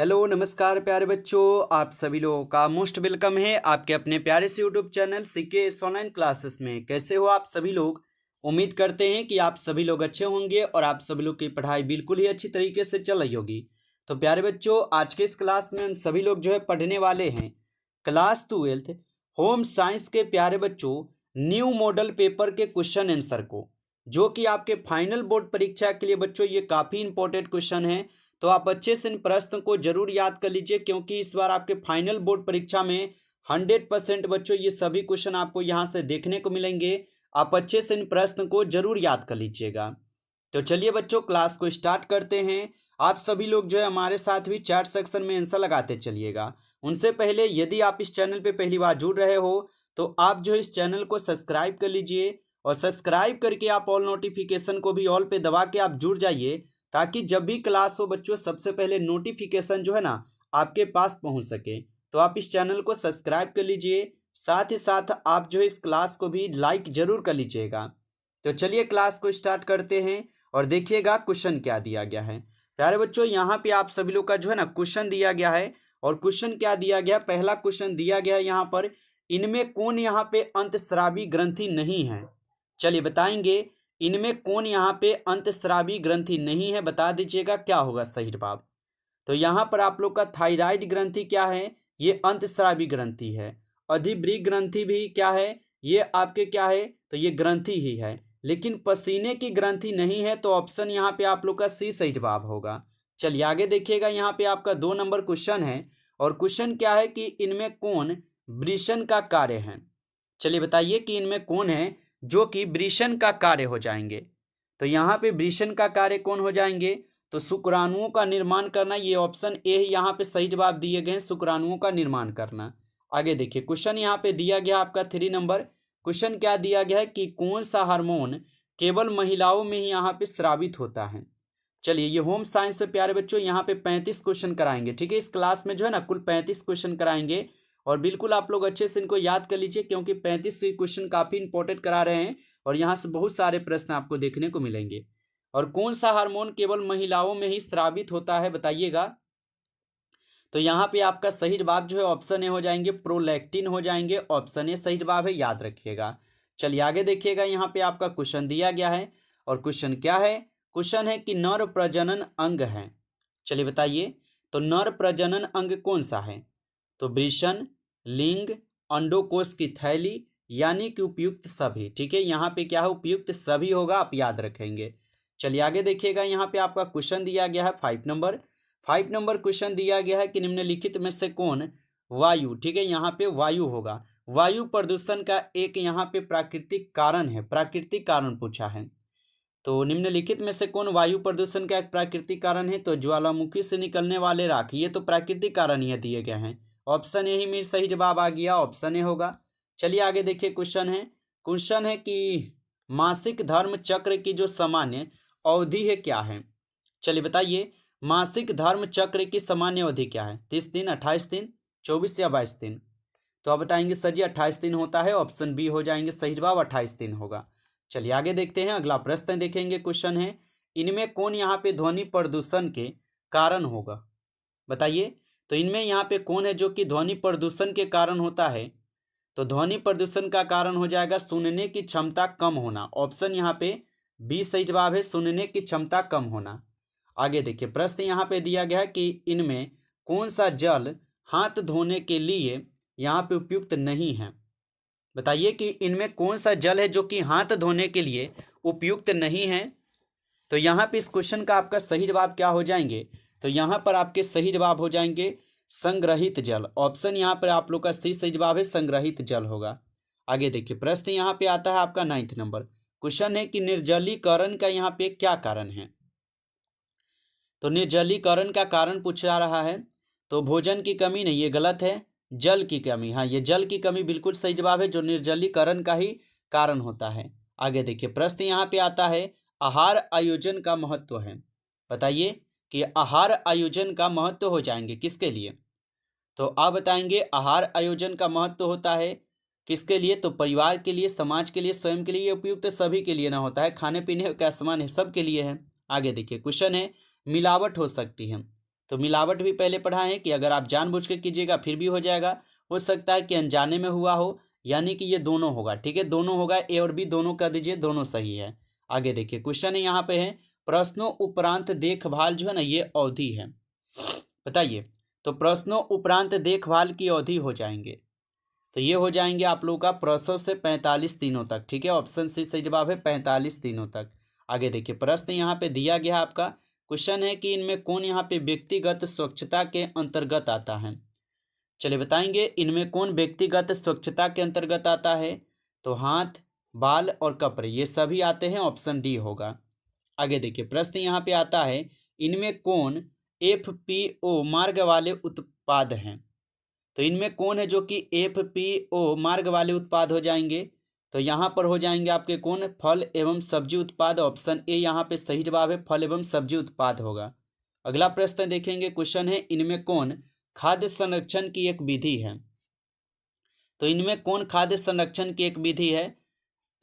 Hello नमस्कार प्यारे बच्चों, आप सभी लोगों का मोस्ट वेलकम है आपके अपने प्यारे से YouTube channel C K online classes में। कैसे हो आप सभी लोग? उम्मीद करते हैं कि आप सभी लोग अच्छे होंगे और आप सभी लोग की पढ़ाई बिल्कुल ही अच्छी तरीके से चल रही होगी। तो प्यारे बच्चों, आज के इस क्लास में हम सभी लोग जो है पढ़ने वाले हैं क्लास 12 होम साइंस के प्यारे बच्चों न्यू मॉडल पेपर के क्वेश्चन आंसर को, जो कि आपके फाइनल बोर्ड परीक्षा के लिए बच्चों ये काफ़ी इंपॉर्टेंट क्वेश्चन है। तो आप अच्छे से इन प्रश्न को जरूर याद कर लीजिए, क्योंकि इस बार आपके फाइनल बोर्ड परीक्षा में 100% बच्चों ये सभी क्वेश्चन आपको यहाँ से देखने को मिलेंगे। आप अच्छे से इन प्रश्न को जरूर याद कर लीजिएगा। तो चलिए बच्चों, क्लास को स्टार्ट करते हैं। आप सभी लोग जो है हमारे साथ भी चैट सेक्शन में आंसर लगाते चलिएगा। उनसे पहले यदि आप इस चैनल पे पहली बार जुड़ रहे हो तो आप जो है इस चैनल को सब्सक्राइब कर लीजिए, और सब्सक्राइब करके आप ऑल नोटिफिकेशन को भी ऑल पे दबा के आप जुड़ जाइए, ताकि जब भी क्लास हो बच्चों सबसे पहले नोटिफिकेशन जो है ना आपके पास पहुंच सके। तो आप इस चैनल को सब्सक्राइब कर लीजिए, साथ ही साथ आप जो है इस क्लास को भी लाइक जरूर कर लीजिएगा। तो चलिए क्लास को स्टार्ट करते हैं और देखिएगा क्वेश्चन क्या दिया गया है। प्यारे बच्चों, यहाँ पे आप सभी लोग का जो है ना क्वेश्चन दिया गया है, और क्वेश्चन क्या दिया गया, पहला क्वेश्चन दिया गया है यहाँ पर, इनमें कौन यहाँ पे अंतस्रावी ग्रंथि नहीं है? चलिए बताएंगे, इनमें कौन यहाँ पे अंतस्रावी ग्रंथि नहीं है, बता दीजिएगा क्या होगा सही जवाब। तो यहाँ पर आप लोग का थायराइड ग्रंथि क्या है, ये अंतस्रावी ग्रंथि है। अधिवृक्क ग्रंथि भी क्या है, ये आपके क्या है, तो ये ग्रंथि ही है। लेकिन पसीने की ग्रंथि नहीं है, तो ऑप्शन यहाँ पे आप लोग का सी सही जवाब होगा। चलिए आगे देखिएगा, यहाँ पे आपका 2 नंबर क्वेश्चन है, और क्वेश्चन क्या है कि इनमें कौन वृषण का कार्य है? चलिए बताइए कि इनमें कौन है जो कि वृषण का कार्य हो जाएंगे। तो यहाँ पे वृषण का कार्य कौन हो जाएंगे, तो शुक्राणुओं का निर्माण करना, ये ऑप्शन ए ही यहाँ पे सही जवाब दिए गए हैं, शुक्राणुओं का निर्माण करना। आगे देखिए, क्वेश्चन यहाँ पे दिया गया आपका 3 नंबर क्वेश्चन क्या दिया गया है कि कौन सा हार्मोन केवल महिलाओं में ही यहाँ पे स्रावित होता है। चलिए, ये होम साइंस पे प्यारे बच्चों यहाँ पे 35 क्वेश्चन कराएंगे, ठीक है। इस क्लास में जो है ना कुल 35 क्वेश्चन कराएंगे, और बिल्कुल आप लोग अच्छे से इनको याद कर लीजिए, क्योंकि 35 क्वेश्चन काफ़ी इंपॉर्टेंट करा रहे हैं और यहाँ से बहुत सारे प्रश्न आपको देखने को मिलेंगे। और कौन सा हार्मोन केवल महिलाओं में ही स्रावित होता है, बताइएगा। तो यहाँ पे आपका सही जवाब जो है ऑप्शन ए हो जाएंगे, प्रोलैक्टिन हो जाएंगे। ऑप्शन ए सही जवाब है, याद रखिएगा। चलिए आगे देखिएगा, यहाँ पे आपका क्वेश्चन दिया गया है, और क्वेश्चन क्या है, क्वेश्चन है कि नर प्रजनन अंग है। चलिए बताइए, तो नर प्रजनन अंग कौन सा है? तो वृषण, लिंग, अंडोकोश की थैली, यानी कि उपयुक्त सभी, ठीक है। यहाँ पे क्या है, उपयुक्त सभी होगा, आप याद रखेंगे। चलिए आगे देखिएगा, यहाँ पे आपका क्वेश्चन दिया गया है 5 नंबर क्वेश्चन दिया गया है कि निम्नलिखित में से कौन वायु, ठीक है, यहाँ पे वायु होगा। वायु प्रदूषण का एक यहाँ पे प्राकृतिक कारण है, प्राकृतिक कारण पूछा है। तो निम्नलिखित में से कौन वायु प्रदूषण का एक प्राकृतिक कारण है? तो ज्वालामुखी से निकलने वाले राख, ये तो प्राकृतिक कारण ही दिए गए हैं। ऑप्शन ए ही में सही जवाब आ गया, ऑप्शन ए होगा। चलिए आगे देखिए, क्वेश्चन है कि मासिक धर्म चक्र की जो सामान्य अवधि है क्या है? चलिए बताइए, मासिक धर्म चक्र की सामान्य अवधि क्या है? 30 दिन, 28 दिन, 24 या 22 दिन? तो आप बताएंगे सर जी 28 दिन होता है, ऑप्शन बी हो जाएंगे सही जवाब, 28 दिन होगा। चलिए आगे देखते हैं, अगला प्रश्न देखेंगे। क्वेश्चन है, इनमें कौन यहाँ पे ध्वनि प्रदूषण के कारण होगा, बताइए। तो इनमें यहाँ पे कौन है जो कि ध्वनि प्रदूषण के कारण होता है? तो ध्वनि प्रदूषण का कारण हो जाएगा सुनने की क्षमता कम होना। ऑप्शन यहाँ पे बी सही जवाब है, सुनने की क्षमता कम होना। आगे देखिए, प्रश्न यहाँ पे दिया गया है कि इनमें कौन सा जल हाथ धोने के लिए यहाँ पे उपयुक्त नहीं है? बताइए कि इनमें कौन सा जल है जो कि हाथ धोने के लिए उपयुक्त नहीं है। तो यहाँ पे इस क्वेश्चन का आपका सही जवाब क्या हो जाएंगे? तो यहाँ पर आपके सही जवाब हो जाएंगे संग्रहित जल। ऑप्शन यहाँ पर आप लोग का सही जवाब है, संग्रहित जल होगा। आगे देखिए, प्रश्न यहाँ पे आता है आपका 9 नंबर क्वेश्चन है कि निर्जलीकरण का यहाँ पे क्या कारण है? तो निर्जलीकरण का कारण पूछा रहा है। तो भोजन की कमी नहीं, ये गलत है। जल की कमी, हाँ ये जल की कमी बिल्कुल सही जवाब है, जो निर्जलीकरण का ही कारण होता है। आगे देखिए, प्रश्न यहाँ पे आता है आहार आयोजन का महत्व है। बताइए कि आहार आयोजन का महत्व हो जाएंगे किसके लिए? तो आप बताएंगे आहार आयोजन का महत्व होता है किसके लिए? तो परिवार के लिए, समाज के लिए, स्वयं के लिए, उपयुक्त सभी के लिए ना होता है, खाने पीने का सामान है सबके लिए है। आगे देखिए, क्वेश्चन है मिलावट हो सकती है। तो मिलावट भी पहले पढ़ा है कि अगर आप जानबूझ के कीजिएगा फिर भी हो जाएगा, हो सकता है कि अनजाने में हुआ हो, यानी कि ये दोनों होगा। ठीक है, दोनों होगा, ए और बी दोनों कर दीजिए, दोनों सही है। आगे देखिए क्वेश्चन है यहाँ पे है, प्रश्नों उपरांत देखभाल जो है ना ये अवधि है, बताइए। तो प्रश्नों उपरांत देखभाल की अवधि हो जाएंगे, तो ये हो जाएंगे आप लोगों का प्रसव से 45 दिनों तक। ठीक है, ऑप्शन सी सही जवाब है, 45 दिनों तक। आगे देखिए प्रश्न यहाँ पे दिया गया आपका, क्वेश्चन है कि इनमें कौन यहाँ पे व्यक्तिगत स्वच्छता के अंतर्गत आता है। चलिए बताएंगे, इनमें कौन व्यक्तिगत स्वच्छता के अंतर्गत आता है। तो हाथ, बाल और कपड़े ये सभी आते हैं, ऑप्शन डी होगा। आगे देखिए प्रश्न यहाँ पे आता है, इनमें कौन एफपीओ मार्ग वाले उत्पाद हैं। तो इनमें कौन है जो कि एफपीओ मार्ग वाले उत्पाद हो जाएंगे। तो यहाँ पर हो जाएंगे आपके कौन, फल एवं सब्जी उत्पाद, ऑप्शन ए यहाँ पे सही जवाब है, फल एवं सब्जी उत्पाद होगा। अगला प्रश्न देखेंगे, क्वेश्चन है इनमें कौन खाद्य संरक्षण की एक विधि है। तो इनमें कौन खाद्य संरक्षण की एक विधि है।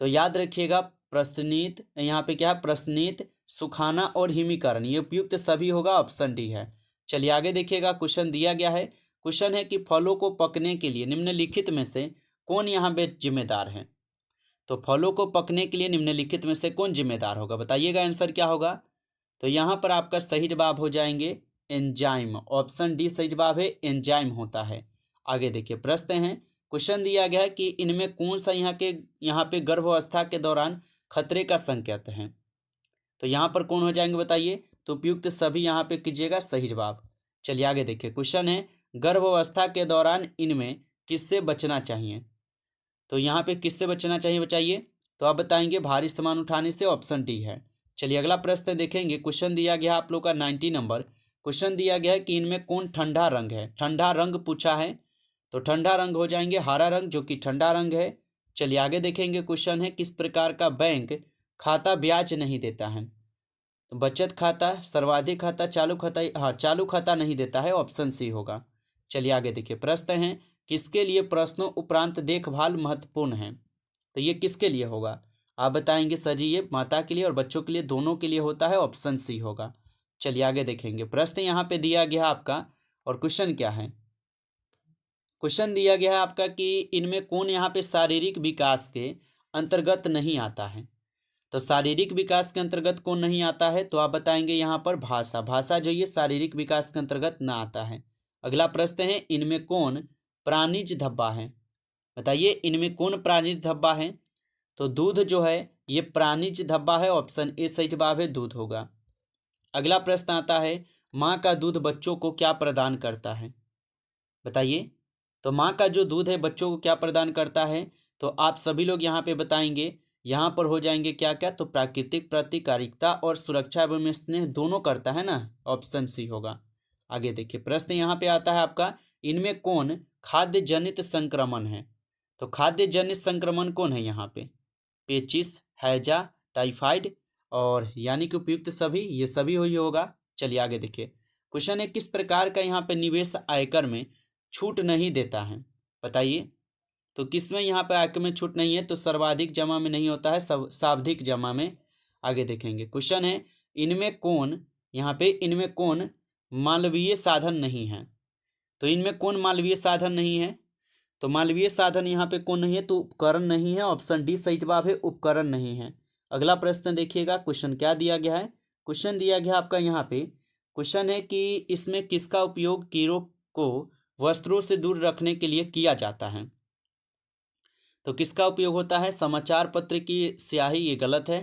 तो याद रखिएगा प्रश्नीत, यहाँ पे क्या है, प्रश्नीत, सुखाना और हिमीकरण, ये उपयुक्त सभी होगा, ऑप्शन डी है। चलिए आगे देखिएगा, क्वेश्चन दिया गया है, क्वेश्चन है कि फलों को पकने के लिए निम्नलिखित में से कौन यहाँ पे जिम्मेदार है। तो फलों को पकने के लिए निम्नलिखित में से कौन जिम्मेदार होगा, बताइएगा आंसर क्या होगा। तो यहाँ पर आपका सही जवाब हो जाएंगे एंजाइम, ऑप्शन डी सही जवाब है, एंजाइम होता है। आगे देखिए प्रश्न है, क्वेश्चन दिया गया है कि इनमें कौन सा यहाँ पे गर्भावस्था के दौरान खतरे का संकेत है। तो यहाँ पर कौन हो जाएंगे बताइए। तो उपयुक्त सभी यहाँ पे कीजिएगा सही जवाब। चलिए आगे देखिए, क्वेश्चन है गर्भावस्था के दौरान इनमें किससे बचना चाहिए। तो यहाँ पे किससे बचना चाहिए बताइए। तो आप बताएंगे भारी सामान उठाने से, ऑप्शन डी है। चलिए अगला प्रश्न देखेंगे, क्वेश्चन दिया गया आप लोग का 90 नंबर, क्वेश्चन दिया गया है कि इनमें कौन ठंडा रंग है, ठंडा रंग पूछा है। तो ठंडा रंग हो जाएंगे हरा रंग, जो कि ठंडा रंग है। चलिए आगे देखेंगे, क्वेश्चन है किस प्रकार का बैंक खाता ब्याज नहीं देता है। तो बचत खाता, सर्वाधिक खाता, चालू खाता, हाँ चालू खाता नहीं देता है, ऑप्शन सी होगा। चलिए आगे देखिए प्रश्न है, किसके लिए प्रश्नों उपरांत देखभाल महत्वपूर्ण है। तो ये किसके लिए होगा, आप बताएंगे सर जी ये माता के लिए और बच्चों के लिए, दोनों के लिए होता है, ऑप्शन सी होगा। चलिए आगे देखेंगे, प्रश्न यहाँ पे दिया गया आपका, और क्वेश्चन क्या है, क्वेश्चन दिया गया है आपका कि इनमें कौन यहाँ पे शारीरिक विकास के अंतर्गत नहीं आता है। तो शारीरिक विकास के अंतर्गत कौन नहीं आता है। तो आप बताएंगे यहाँ पर भाषा, भाषा जो ये शारीरिक विकास के अंतर्गत ना आता है। अगला प्रश्न है, इनमें कौन प्राणिज धब्बा है, बताइए इनमें कौन प्राणिज धब्बा है। तो दूध जो है ये प्राणिज धब्बा है, ऑप्शन ए सही जवाब है, दूध होगा। अगला प्रश्न आता है, माँ का दूध बच्चों को क्या प्रदान करता है, बताइए। तो माँ का जो दूध है बच्चों को क्या प्रदान करता है। तो आप सभी लोग यहाँ पे बताएंगे, यहाँ पर हो जाएंगे क्या क्या, तो प्राकृतिक प्रतिकारिता और सुरक्षा एवं स्नेह दोनों करता है ना, ऑप्शन सी होगा। आगे देखिए प्रश्न यहाँ पे आता है आपका, इनमें कौन खाद्य जनित संक्रमण है। तो खाद्य जनित संक्रमण कौन है यहाँ पे, पेचिस, हैजा, टाइफाइड, और यानी कि उपयुक्त सभी, ये सभी ही होगा। चलिए आगे देखिए, क्वेश्चन है किस प्रकार का यहाँ पे निवेश आयकर में छूट नहीं देता है, बताइए। तो किसमें यहाँ पे आयकर में छूट नहीं है। तो सर्वाधिक जमा में नहीं होता है, सब सावधिक जमा में। आगे देखेंगे, क्वेश्चन है इनमें कौन, यहाँ पे इनमें कौन मालवीय साधन नहीं है। तो इनमें कौन मालवीय साधन नहीं है। तो मालवीय साधन यहाँ पे कौन नहीं है, तो उपकरण नहीं है, ऑप्शन डी सही जवाब है, उपकरण नहीं है। अगला प्रश्न देखिएगा, क्वेश्चन क्या दिया गया है, क्वेश्चन दिया गया आपका यहाँ पे, क्वेश्चन है कि इसमें किसका उपयोग कीड़ों को वस्त्रों से दूर रखने के लिए किया जाता है। तो किसका उपयोग होता है, समाचार पत्र की स्याही, ये गलत है।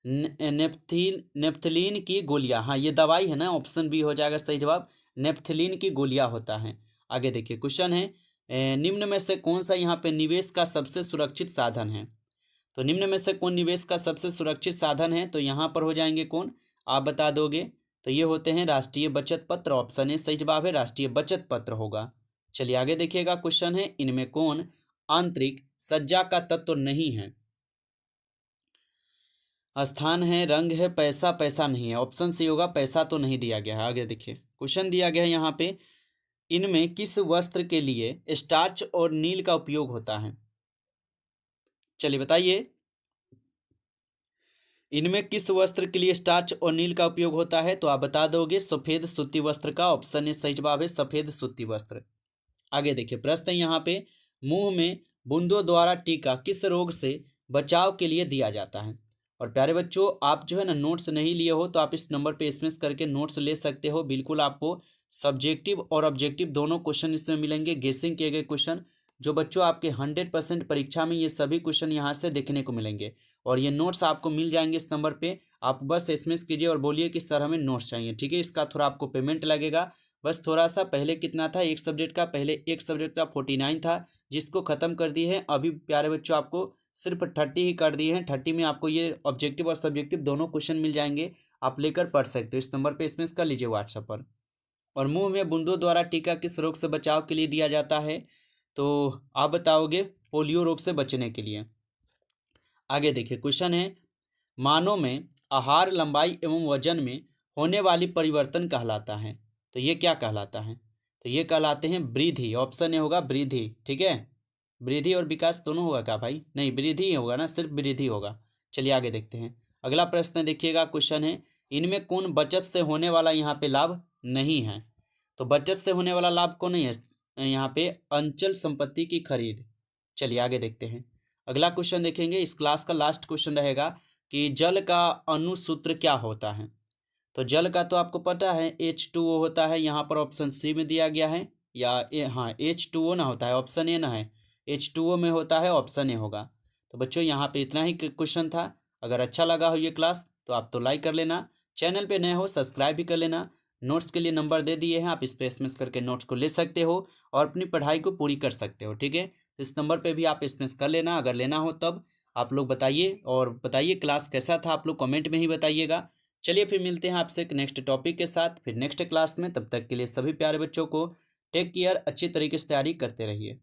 नेप्थलीन की गोलियां, हाँ ये दवाई है ना, ऑप्शन बी हो जाएगा सही जवाब, नेप्थलीन की गोलियां होता है। आगे देखिए क्वेश्चन है, निम्न में से कौन सा यहाँ पे निवेश का सबसे सुरक्षित साधन है। तो निम्न में से कौन निवेश का सबसे सुरक्षित साधन है। तो यहाँ पर हो जाएंगे कौन, आप बता दोगे। तो ये होते हैं राष्ट्रीय बचत पत्र, ऑप्शन ए सही जवाब है, राष्ट्रीय बचत पत्र होगा। चलिए आगे देखिएगा, क्वेश्चन है इनमें कौन आंतरिक सज्जा का तत्व नहीं है। स्थान है, रंग है, पैसा, पैसा नहीं है, ऑप्शन सी होगा, पैसा तो नहीं दिया गया है। आगे देखिए क्वेश्चन दिया गया है यहाँ पे, इनमें किस वस्त्र के लिए स्टार्च और नील का उपयोग होता है। चलिए बताइए, इनमें किस वस्त्र के लिए स्टार्च और नील का उपयोग होता है? तो आप बता दोगे सफेद सूती वस्त्र का। ऑप्शन ए सही जवाब है, सफेद सूती वस्त्र। आगे देखिए प्रश्न है यहाँ पे, मुंह में बूंदों द्वारा टीका किस रोग से बचाव के लिए दिया जाता है? और प्यारे बच्चों, आप जो है ना नोट्स नहीं लिए हो तो आप इस नंबर पे एसएमएस करके नोट्स ले सकते हो। बिल्कुल आपको सब्जेक्टिव और ऑब्जेक्टिव दोनों क्वेश्चन इसमें मिलेंगे, गेसिंग किए गए क्वेश्चन। जो बच्चों आपके 100% परीक्षा में ये सभी क्वेश्चन यहाँ से देखने को मिलेंगे और ये नोट्स आपको मिल जाएंगे इस नंबर पे। आप बस एसएमएस कीजिए और बोलिए कि सर हमें नोट्स चाहिए, ठीक है। इसका थोड़ा आपको पेमेंट लगेगा, बस थोड़ा सा। पहले कितना था एक सब्जेक्ट का? पहले एक सब्जेक्ट का 49 था, जिसको ख़त्म कर दिए हैं। अभी प्यारे बच्चों आपको सिर्फ 30 ही कर दिए हैं। 30 में आपको ये ऑब्जेक्टिव और सब्जेक्टिव दोनों क्वेश्चन मिल जाएंगे, आप लेकर पढ़ सकते हो। इस नंबर पे एसएमएस कर लीजिए व्हाट्सएप पर। और मुंह में बूंदों द्वारा टीका किस रोग से बचाव के लिए दिया जाता है? तो आप बताओगे पोलियो रोग से बचने के लिए। आगे देखिए क्वेश्चन है, मानव में आहार लंबाई एवं वजन में होने वाली परिवर्तन कहलाता है। तो ये क्या कहलाता है? तो ये कहलाते हैं वृद्धि। ऑप्शन ए होगा वृद्धि, ठीक है। वृद्धि और विकास दोनों होगा क्या भाई? नहीं, वृद्धि ही होगा ना, सिर्फ वृद्धि होगा। चलिए आगे देखते हैं। अगला प्रश्न देखिएगा, क्वेश्चन है, इनमें कौन बचत से होने वाला यहाँ पे लाभ नहीं है? तो बचत से होने वाला लाभ कौन नहीं है यहाँ पे? अंचल संपत्ति की खरीद। चलिए आगे देखते हैं। अगला क्वेश्चन देखेंगे, इस क्लास का लास्ट क्वेश्चन रहेगा कि जल का अणुसूत्र क्या होता है? तो जल का तो आपको पता है H2O होता है, यहाँ पर ऑप्शन सी में दिया गया है। या हाँ H2O ना होता है, ऑप्शन ए ना है, H2O में होता है, ऑप्शन ए होगा। तो बच्चों यहाँ पे इतना ही क्वेश्चन था। अगर अच्छा लगा हो ये क्लास तो आप तो लाइक कर लेना, चैनल पे नए हो सब्सक्राइब भी कर लेना। नोट्स के लिए नंबर दे दिए हैं, आप इस पर एसएमएस करके नोट्स को ले सकते हो और अपनी पढ़ाई को पूरी कर सकते हो, ठीक है। तो इस नंबर पे भी आप एसएमएस कर लेना अगर लेना हो तब। आप लोग बताइए और बताइए क्लास कैसा था, आप लोग कमेंट में ही बताइएगा। चलिए फिर मिलते हैं आपसे एक नेक्स्ट टॉपिक के साथ फिर नेक्स्ट क्लास में। तब तक के लिए सभी प्यारे बच्चों को टेक केयर, अच्छी तरीके से तैयारी करते रहिए।